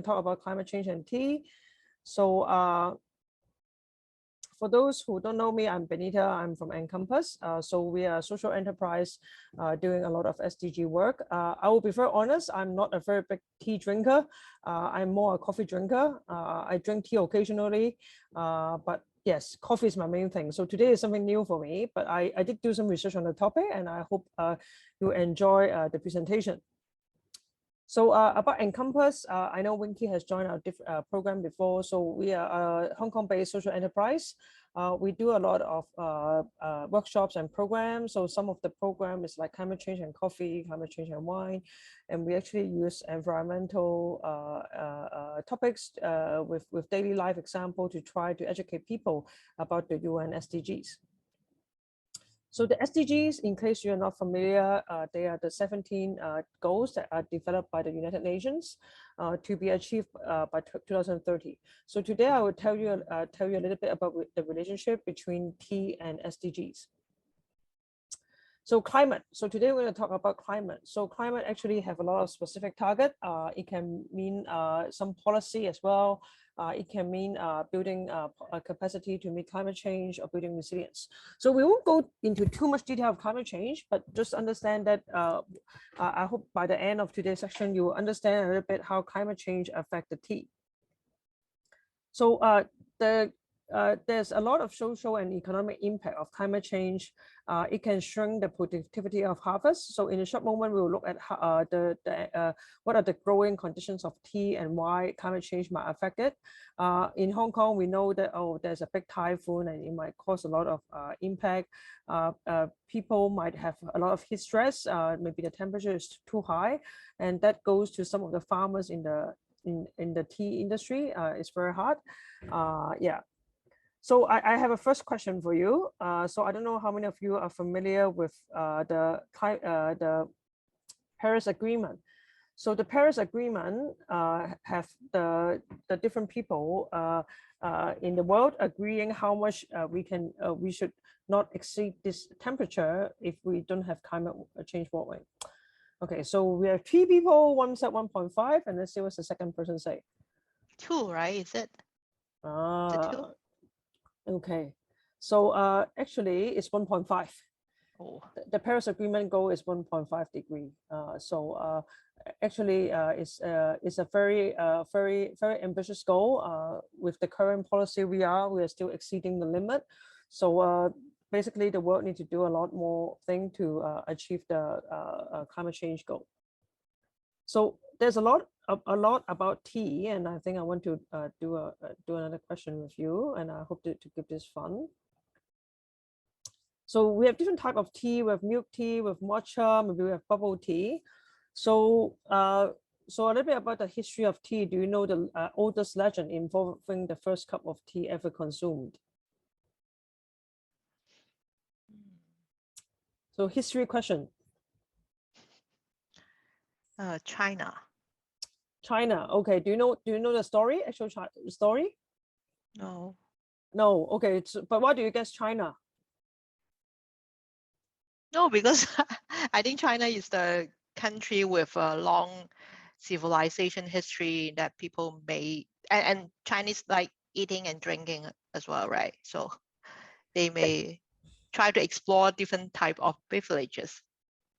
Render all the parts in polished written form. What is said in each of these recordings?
talk about climate change and tea. So for those who don't know me, I'm Benita. I'm from Encompass. So we are a social enterprise doing a lot of SDG work. I will be very honest, I'm not a very big tea drinker. I'm more a coffee drinker. I drink tea occasionally, but yes, coffee is my main thing. So today is something new for me, but I did do some research on the topic, and I hope you enjoy the presentation. So about Encompass, I know Winky has joined our program before. So we are a Hong Kong-based social enterprise. We do a lot of workshops and programs. So some of the program is like climate change and coffee, climate change and wine. And we actually use environmental topics with daily life example to try to educate people about the UN SDGs. So the SDGs, in case you're not familiar, they are the 17 goals that are developed by the United Nations to be achieved by 2030. So today I will tell you a little bit about the relationship between tea and SDGs. So climate. So today we're going to talk about climate. So climate actually have a lot of specific target. It can mean some policy as well. It can mean building a capacity to meet climate change or building resilience. So we won't go into too much detail of climate change, but just understand that I hope by the end of today's section, you will understand a little bit how climate change affect the tea. So there's a lot of social and economic impact of climate change. It can shrink the productivity of harvest. So in a short moment, we will look at what are the growing conditions of tea and why climate change might affect it. In Hong Kong, we know that, there's a big typhoon and it might cause a lot of impact. People might have a lot of heat stress. Maybe the temperature is too high, and that goes to some of the farmers in the tea industry. It's very hard. Yeah. So I have a first question for you. So I don't know how many of you are familiar with the Paris Agreement. So the Paris Agreement have the different people in the world agreeing how much we should not exceed this temperature if we don't have climate change warming. Okay, so we have 3 people. One said 1.5, and let's see what's the second person say. 2, right? Is it? Two? Okay, so actually it's 1.5. Oh. The Paris Agreement goal is 1.5 degree. Actually it's a very ambitious goal. With the current policy we are still exceeding the limit. So basically the world needs to do a lot more thing to achieve the climate change goal. So there's a lot about tea, and I think I want to do another question with you, and I hope to keep this fun. So we have different type of tea. We have milk tea, we have matcha, maybe we have bubble tea. So so a little bit about the history of tea. Do you know the oldest legend involving the first cup of tea ever consumed? So history question. China. China. Okay. Do you know the story? Actual story? No. No. Okay. But why do you guess China? No, because I think China is the country with a long civilization history that people may, and Chinese like eating and drinking as well, right? So they may try to explore different type of privileges.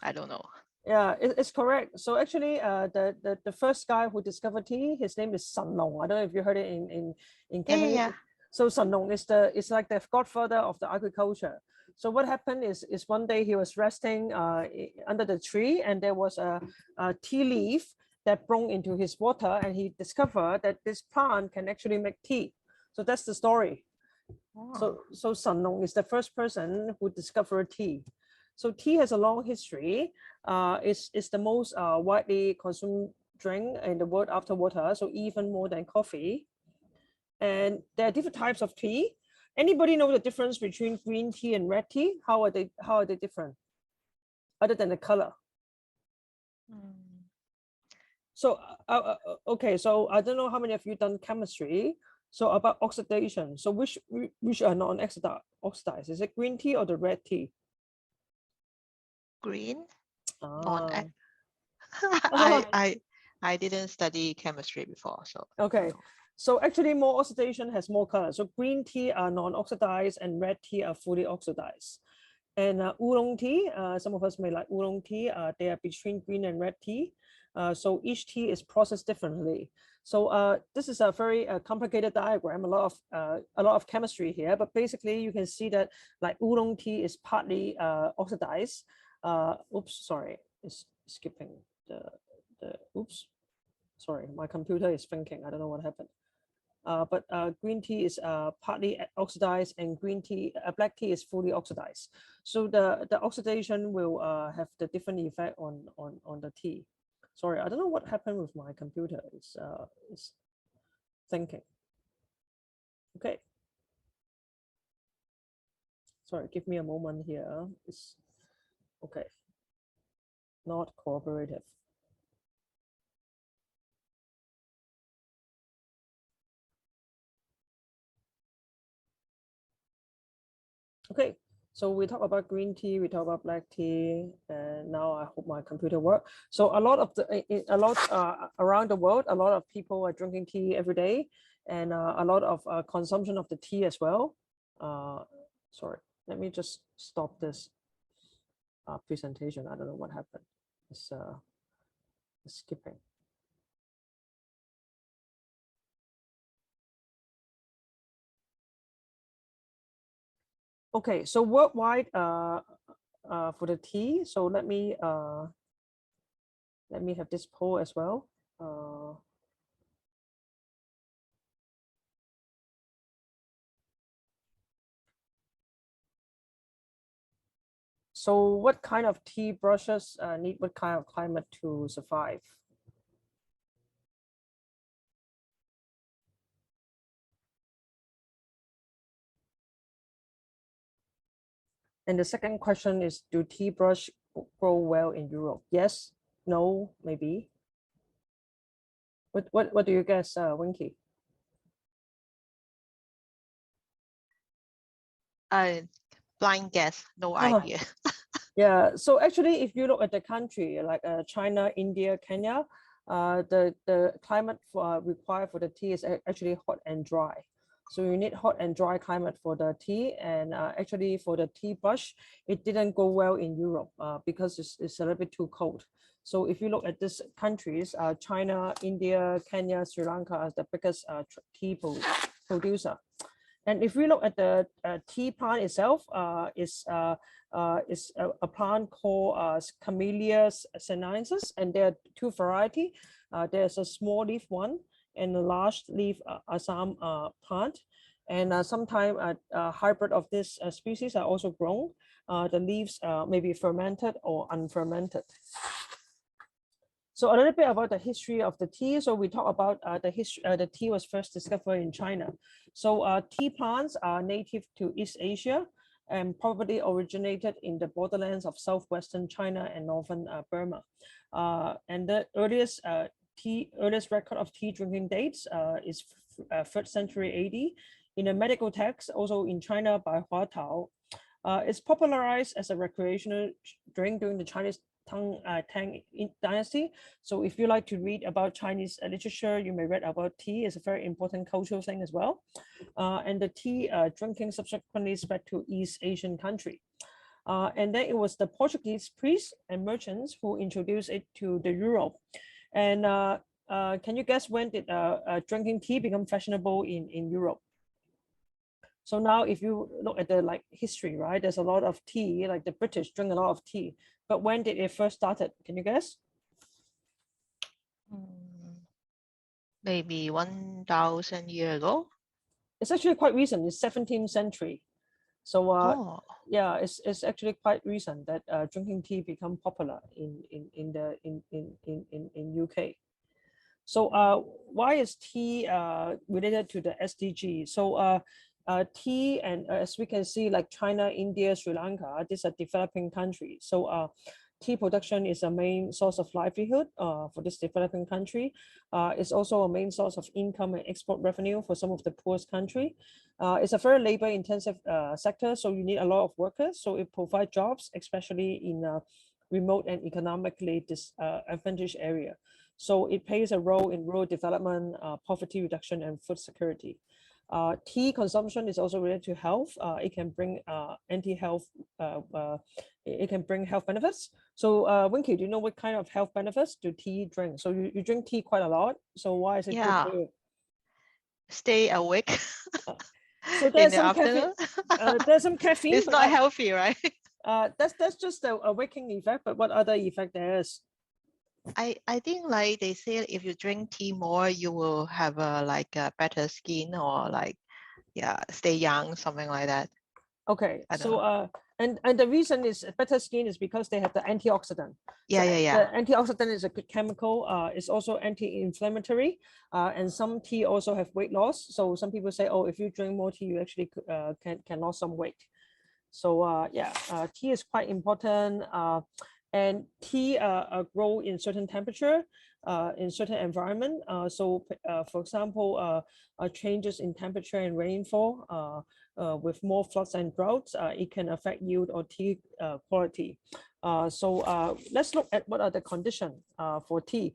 I don't know. Yeah, it's correct. So actually, the first guy who discovered tea, his name is Sun Long. I don't know if you heard it in Cantonese. Yeah. So Sun Long is like the godfather of the agriculture. So what happened is one day he was resting under the tree, and there was a tea leaf that broke into his water, and he discovered that this plant can actually make tea. So that's the story. Oh. So Sun Long is the first person who discovered tea. So tea has a long history. It's the most widely consumed drink in the world after water, so even more than coffee. And there are different types of tea. Anybody know the difference between green tea and red tea? How are they different, other than the color? So okay, so I don't know how many of you done chemistry. So about oxidation. So which are non-oxidized? Is it green tea or the red tea? Green. Ah. I I didn't study chemistry before, so. Okay. So actually more oxidation has more color. So green tea are non-oxidized and red tea are fully oxidized. And oolong tea, some of us may like oolong tea. They are between green and red tea. So each tea is processed differently. So this is a very complicated diagram, a lot of chemistry here, but basically you can see that like oolong tea is partly oxidized. Oops, sorry, it's skipping oops, sorry, my computer is thinking, I don't know what happened. But green tea is partly oxidized and black tea is fully oxidized. So the oxidation will have the different effect on the tea. Sorry, I don't know what happened with my computer. It's thinking. Okay. Sorry, give me a moment here. It's okay. Not cooperative. Okay, so we talk about green tea, we talk about black tea, and now I hope my computer works. So a lot around the world, a lot of people are drinking tea every day, and a lot of consumption of the tea as well. Sorry, let me just stop this presentation. I don't know what happened. It's skipping. Okay, so worldwide for the tea. So let me have this poll as well. So what kind of tea brushes need what kind of climate to survive? And the second question is, do tea brush grow well in Europe? Yes, no, maybe. What do you guess, Winky? Blind guess, no idea. Yeah, so actually, if you look at the country like China, India, Kenya, the climate required for the tea is actually hot and dry. So you need hot and dry climate for the tea, and actually for the tea brush, it didn't go well in Europe because it's a little bit too cold. So if you look at these countries, China, India, Kenya, Sri Lanka are the biggest tea producer. And if we look at the tea plant itself, is a plant called Camellia sinensis, and there are two varieties. There's a small leaf one and a large leaf Assam plant. And sometimes a hybrid of this species are also grown. The leaves may be fermented or unfermented. So a little bit about the history of the tea. So we talk about the history. The tea was first discovered in China. So tea plants are native to East Asia and probably originated in the borderlands of southwestern China and northern Burma. And the earliest record of tea drinking dates is 3rd century AD. In a medical text, also in China by Hua Tao. It's popularized as a recreational drink during the Chinese Tang dynasty. So if you like to read about Chinese literature, you may read about tea. It's a very important cultural thing as well. And the tea drinking subsequently spread to East Asian country. And then it was the Portuguese priests and merchants who introduced it to the Europe. And can you guess when did drinking tea become fashionable in Europe? So now if you look at the history, right, there's a lot of tea, like the British drink a lot of tea. But when did it first started? Can you guess? Maybe 1,000 years ago. It's actually quite recent. It's 17th century. So yeah, it's actually quite recent that drinking tea become popular in UK. So why is tea related to the SDG? So tea, and as we can see, like China, India, Sri Lanka, these are developing countries. So tea production is a main source of livelihood for this developing country. It's also a main source of income and export revenue for some of the poorest country. It's a very labor intensive sector, so you need a lot of workers. So it provides jobs, especially in remote and economically disadvantaged area. So it plays a role in rural development, poverty reduction, and food security. Tea consumption is also related to health. It can bring it can bring health benefits. So Winky, do you know what kind of health benefits do tea drink? So you drink tea quite a lot. So why is it good for you? Stay awake So in there's the some afternoon. caffeine. There's some caffeine. It's not healthy, right? That's just a waking effect. But what other effect there is? I think like they say if you drink tea more, you will have like a better skin or like stay young, something like that. Okay, I don't so know. and the reason is better skin is because they have the antioxidant. So Yeah. the antioxidant is a good chemical. It's also anti-inflammatory. And some tea also have weight loss. So some people say, oh, if you drink more tea, you actually can lose some weight. So tea is quite important. And tea grow in certain temperature, in certain environment. For example, changes in temperature and rainfall, with more floods and droughts, it can affect yield or tea quality. Let's look at what are the conditions for tea.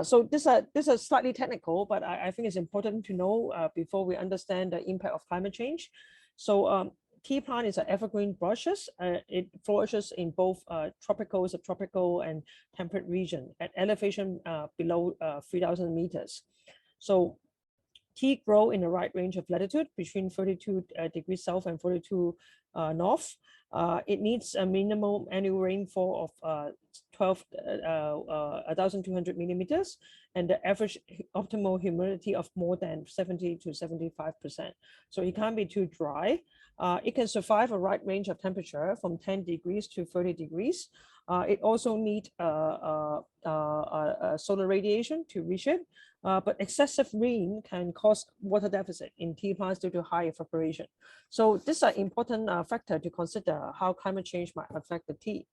So this is slightly technical, but I think it's important to know before we understand the impact of climate change. So tea plant is an evergreen bushes. It flourishes in both tropical, subtropical, and temperate region at elevation below 3,000 meters. So tea grow in a wide range of latitude between 32 degrees south and 42 north. It needs a minimum annual rainfall of 1,200 millimeters, and the average optimal humidity of more than 70 to 75%. So it can't be too dry. It can survive a wide range of temperature from 10 degrees to 30 degrees. It also needs solar radiation to reach it. But excessive rain can cause water deficit in tea plants due to high evaporation. So this is an important factor to consider how climate change might affect the tea.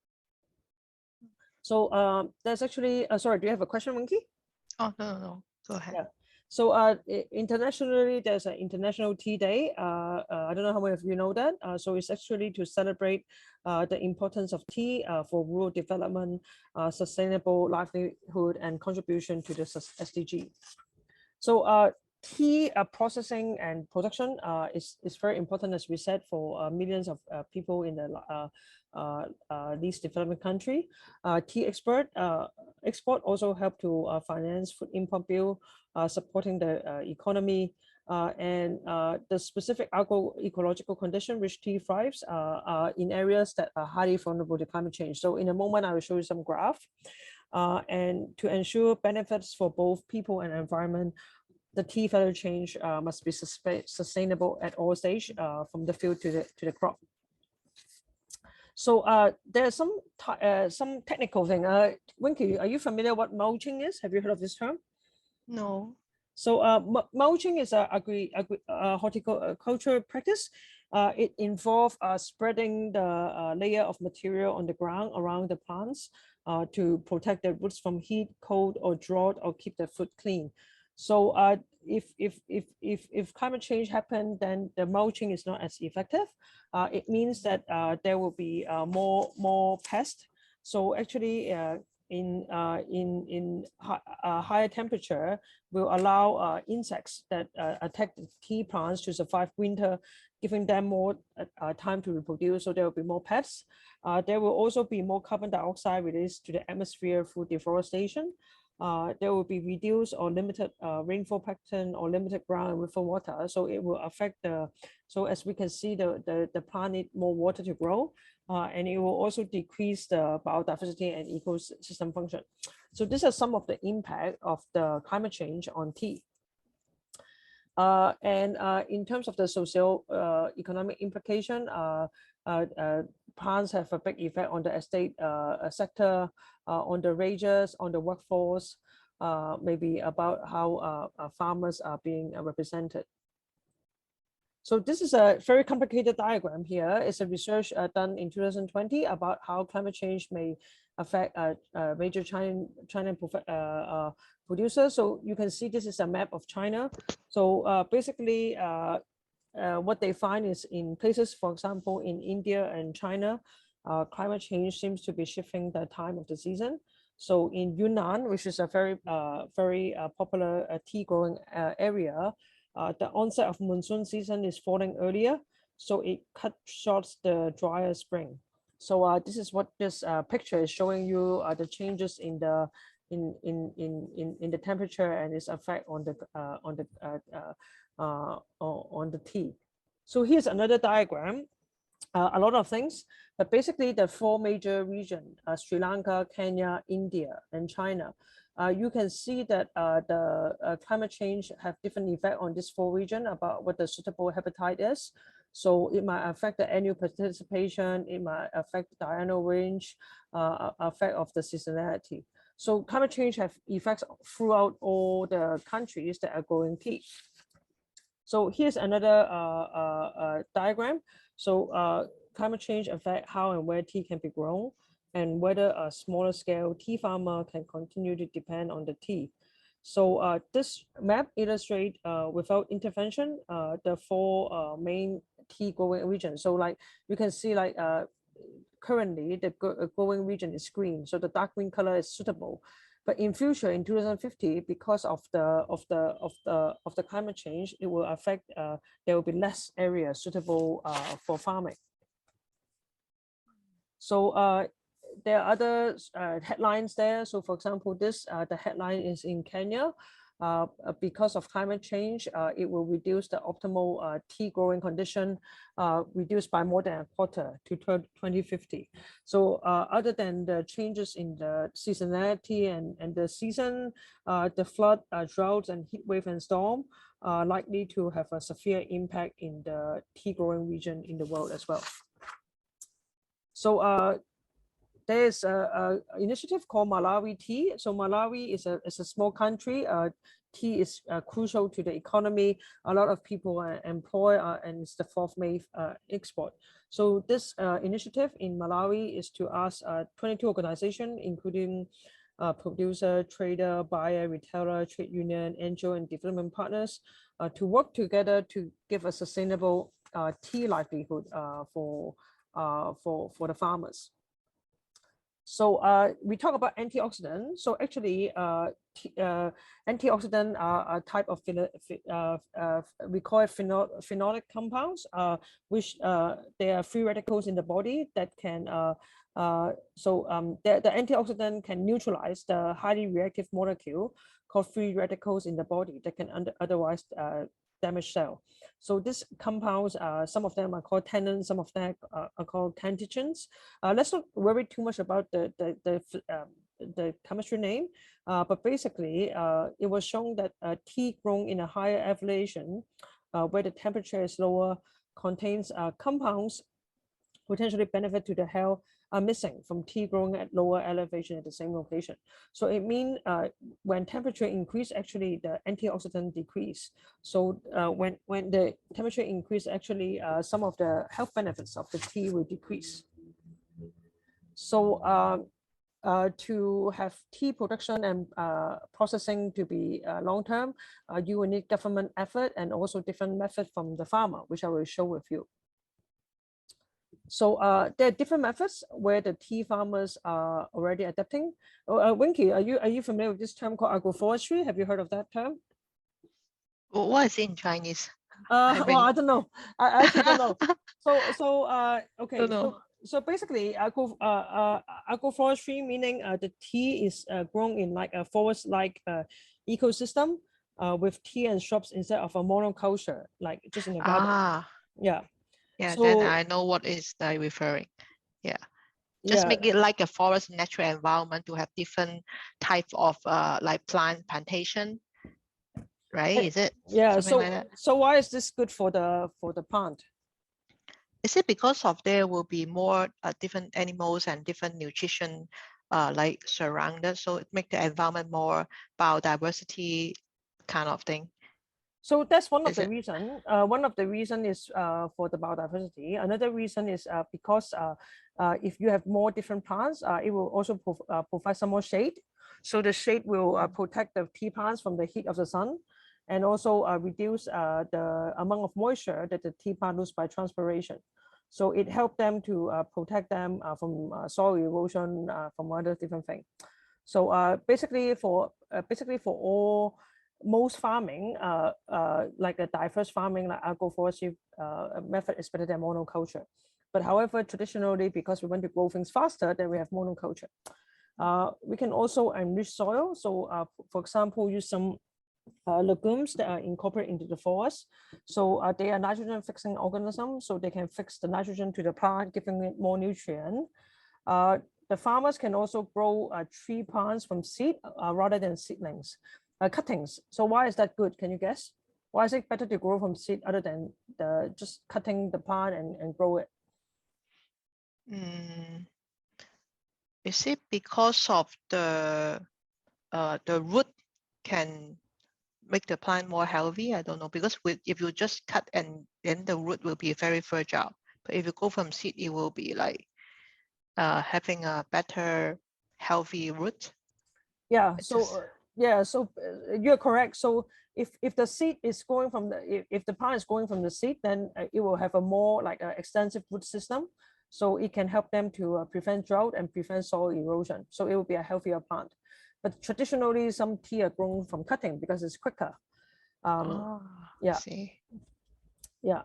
So there's actually, sorry, do you have a question, Winky? Oh, no. Go ahead. Yeah. So internationally, there's an International Tea Day. I don't know how many of you know that. So it's actually to celebrate the importance of tea for rural development, sustainable livelihood, and contribution to the SDG. So tea processing and production is very important, as we said, for millions of people in the least developing country. Tea export also help to finance food import bill, supporting the economy. And the specific agroecological condition which tea thrives are in areas that are highly vulnerable to climate change. So in a moment, I will show you some graph. And to ensure benefits for both people and environment, the tea value chain must be sustainable at all stages, from the field to the crop. So there's some technical thing. Winky, are you familiar what mulching is? Have you heard of this term? No. So mulching is a horticultural practice. It involves spreading the layer of material on the ground around the plants to protect the roots from heat, cold, or drought, or keep the food clean. So if climate change happens, then the mulching is not as effective. It means that there will be more pests. So actually, in higher temperature will allow insects that attack the tea plants to survive winter, giving them more time to reproduce. So there will be more pests. There will also be more carbon dioxide released to the atmosphere through deforestation. There will be reduced or limited rainfall pattern or limited ground and river water. So it will affect so as we can see, the plant need more water to grow, and it will also decrease the biodiversity and ecosystem function. So these are some of the impact of the climate change on tea. And in terms of the socio-economic implication, plants have a big effect on the estate sector, on the wages, on the workforce, maybe about how farmers are being represented. So this is a very complicated diagram here. It's a research done in 2020 about how climate change may affect major China producers. So you can see this is a map of China. So basically, what they find is in places, for example, in India and China, climate change seems to be shifting the time of the season. So in Yunnan, which is a very popular tea growing area, the onset of monsoon season is falling earlier, so it cut short the drier spring. So this is what this picture is showing you, the changes in the in the temperature and its effect on the tea. So here's another diagram. A lot of things, but basically the four major regions, Sri Lanka, Kenya, India, and China. You can see that the climate change have different effect on this four region about what the suitable habitat is. So it might affect the annual participation, it might affect the diurnal range, effect of the seasonality. So climate change have effects throughout all the countries that are growing tea. So here's another diagram. So climate change affect how and where tea can be grown, and whether a smaller scale tea farmer can continue to depend on the tea. So this map illustrates without intervention the four main tea growing regions. So like you can see like currently the growing region is green, so the dark green color is suitable. But in future, in 2050, because of the climate change, it will affect. There will be less area suitable for farming. So there are other headlines there. So for example, this the headline is in Kenya. Because of climate change, it will reduce the optimal tea growing condition, reduced by more than a quarter to 2050. So other than the changes in the seasonality and the season, the flood, droughts, and heat wave and storm are likely to have a severe impact in the tea growing region in the world as well. So there is an initiative called Malawi Tea. So Malawi is a small country. Tea is crucial to the economy. A lot of people are employed, and it's the fourth main export. So this initiative in Malawi is to ask 22 organizations, including producer, trader, buyer, retailer, trade union, NGO, and development partners, to work together to give a sustainable tea livelihood for the farmers. So we talk about antioxidants. So actually, antioxidants are a type of we call it phenolic compounds, which they are free radicals in the body that can. The antioxidant can neutralize the highly reactive molecule called free radicals in the body that can otherwise damage cell. So these compounds, some of them are called tannins, some of them are called canthagens. Let's not worry too much about the chemistry name, but basically it was shown that tea grown in a higher elevation, where the temperature is lower, contains compounds potentially benefit to the health are missing from tea growing at lower elevation at the same location. So it means when temperature increase, actually the antioxidant decrease. So when the temperature increase, actually some of the health benefits of the tea will decrease. So to have tea production and processing to be long-term, you will need government effort and also different methods from the farmer, which I will show with you. So there are different methods where the tea farmers are already adapting. Winky, are you familiar with this term called agroforestry? Have you heard of that term? What is it in Chinese? Well, I don't know. I actually don't know. Okay. So basically, agroforestry meaning the tea is grown in like a forest-like ecosystem with tea and shrubs instead of a monoculture, like just in a garden. Yeah. Yeah, so, then I know what is they referring. Yeah. Just make it like a forest natural environment to have different type of like plant plantation, right? Is it? Yeah. So why is this good for the plant? Is it because of there will be more different animals and different nutrition like surrounded, so it make the environment more biodiversity kind of thing? So that's one of the reasons. One of the reason is for the biodiversity. Another reason is because if you have more different plants, it will also provide some more shade. So the shade will protect the tea plants from the heat of the sun, and also reduce the amount of moisture that the tea plant lose by transpiration. So it helped them to protect them from soil erosion, from other different things. So basically for most farming, like a diverse farming, like agroforestry method is better than monoculture. But however, traditionally, because we want to grow things faster, then we have monoculture. We can also enrich soil. So for example, use some legumes that are incorporated into the forest. So they are nitrogen fixing organisms, so they can fix the nitrogen to the plant, giving it more nutrient. The farmers can also grow tree plants from seed rather than seedlings, cuttings. So why is that good? Can you guess? Why is it better to grow from seed other than just cutting the plant and grow it? Is it because of the root can make the plant more healthy? I don't know, because if you just cut and then the root will be very fragile. But if you go from seed, it will be like having a better healthy root. Yeah. So you're correct. So if the seed is going from if the plant is going from the seed, then it will have a more like extensive root system. So it can help them to prevent drought and prevent soil erosion. So it will be a healthier plant. But traditionally, some tea are grown from cutting because it's quicker. Yeah. See. Yeah.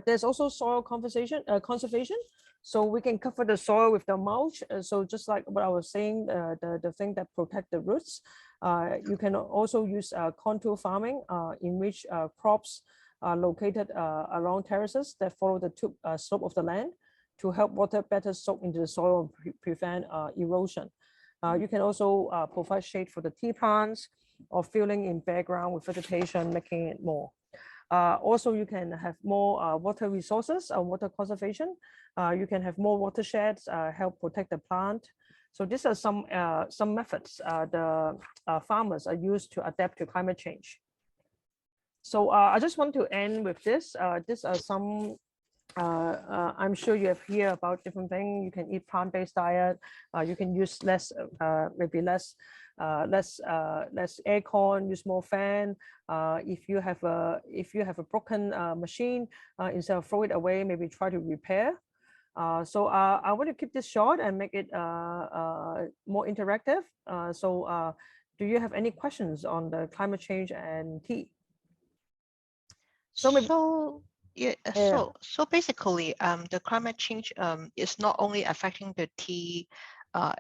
There's also soil conservation. So we can cover the soil with the mulch. So just like what I was saying, the thing that protect the roots. You can also use contour farming in which crops are located along terraces that follow the slope of the land to help water better soak into the soil and prevent erosion. You can also provide shade for the tea plants or filling in background with vegetation, making it more. Also, you can have more water resources, water conservation. You can have more watersheds, help protect the plant. So these are some methods the farmers are used to adapt to climate change. So I just want to end with this. These are some I'm sure you have heard about different things. You can eat plant-based diet. You can use maybe less aircon, use more fan. If you have a broken machine, instead of throw it away, maybe try to repair. So I want to keep this short and make it more interactive. Do you have any questions on the climate change and tea? So basically, the climate change is not only affecting the tea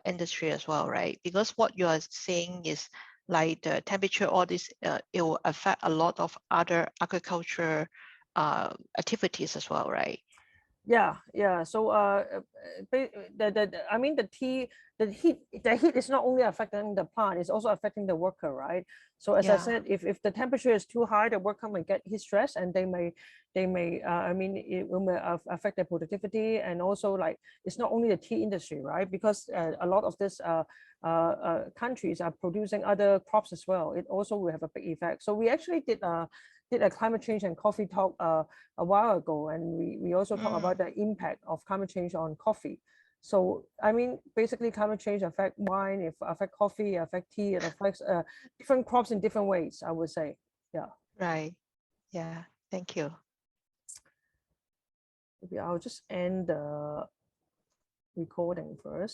industry as well, right? Because what you are saying is like the temperature, all this, it will affect a lot of other agriculture activities as well, right? Yeah. So I mean the heat is not only affecting the plant, it's also affecting the worker, right? So as I said, if the temperature is too high, the worker may get heat stress and they may I mean it will affect their productivity. And also, like, it's not only the tea industry, right? Because a lot of this countries are producing other crops as well. It also will have a big effect. So we actually did a climate change and coffee talk a while ago, and we also talk about the impact of climate change on coffee. So I mean, basically, climate change affect wine, it affect coffee, affect tea, it affects different crops in different ways, I would say. Yeah. Right. Yeah. Thank you. Maybe I'll just end the recording first.